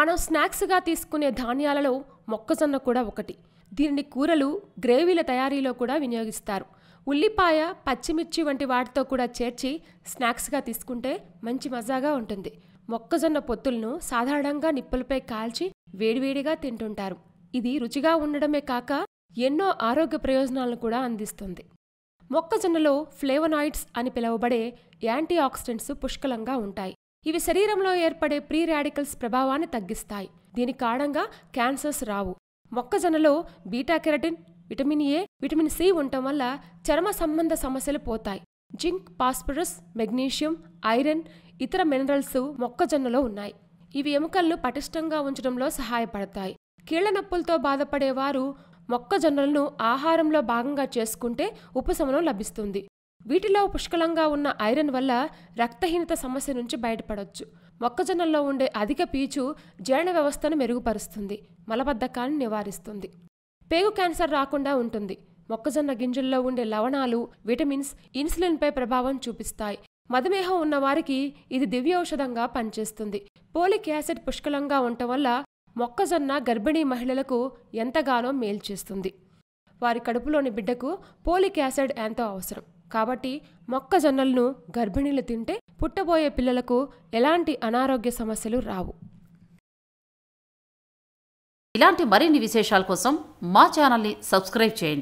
మనం స్నాక్స్గా తీసుకునే ధాన్యాలలో మొక్కజొన్న కూడా ఒకటి. దీనిని కూరలు, గ్రేవీల తయారీలో కూడా వినియోగిస్తారు. ఉల్లిపాయ, పచ్చిమిర్చి వంటి వాటితో కూడా చేర్చి స్నాక్స్గా తీసుకుంటే మంచి మజాగా ఉంటుంది. మొక్కజొన్న పొత్తులను సాధారణంగా నిప్పులపై కాల్చి వేడివేడిగా తింటుంటారు. ఇది రుచిగా ఉండడమే కాక ఎన్నో ఆరోగ్య ప్రయోజనాలను కూడా అందిస్తుంది. మొక్కజొన్నలో ఫ్లేవనాయిడ్స్ అని పిలువబడే యాంటీ ఆక్సిడెంట్స్ పుష్కలంగా ఉంటాయి. ఇవి శరీరంలో ఏర్పడే ప్రీ రాడికల్స్ ప్రభావాన్ని తగ్గిస్తాయి. దీని కారణంగా క్యాన్సర్స్ రావు. మొక్కజొన్నలో beta carotene, vitamin A, vitamin C ఉండటం వల్ల చర్మ సంబంధ సమస్యలు పోతాయి. జింక్, ఫాస్ఫరస్, మెగ్నీషియం, ఐరన్, ఇతర మినరల్స్ మొక్కజొన్నలో ఉన్నాయి. ఇవి ఎముకలను పటిష్టంగా ఉంచడంలో సహాయపడతాయి. కీళ్ల నొప్పులతో బాధపడేవారు మొక్కజొన్నలను ఆహారంలో భాగంగా చేసుకుంటే ఉపశమనం లభిస్తుంది. వీటిలో పుష్కలంగా ఉన్న ఐరన్ వల్ల రక్తహీనత సమస్య నుంచి బయటపడవచ్చు. మొక్కజొన్నల్లో ఉండే అధిక పీచు జీర్ణ వ్యవస్థను మెరుగుపరుస్తుంది, మలబద్ధకాన్ని నివారిస్తుంది. పేగు క్యాన్సర్ రాకుండా ఉంటుంది. మొక్కజొన్న గింజల్లో ఉండే లవణాలు, విటమిన్స్ ఇన్సులిన్పై ప్రభావం చూపిస్తాయి. మధుమేహం ఉన్నవారికి ఇది దివ్య ఔషధంగా పనిచేస్తుంది. పోలిక్ యాసిడ్ పుష్కలంగా ఉండటం వల్ల మొక్కజొన్న గర్భిణీ మహిళలకు ఎంతగానో మేలు చేస్తుంది. వారి కడుపులోని బిడ్డకు పోలిక్ యాసిడ్ ఎంతో అవసరం. కాబట్టి మొక్కజొన్నలను గర్భిణీలు తింటే పుట్టబోయే పిల్లలకు ఎలాంటి అనారోగ్య సమస్యలు రావు. ఇలాంటి మరిన్ని విశేషాల కోసం మా ఛానల్ని సబ్స్క్రైబ్ చేయండి.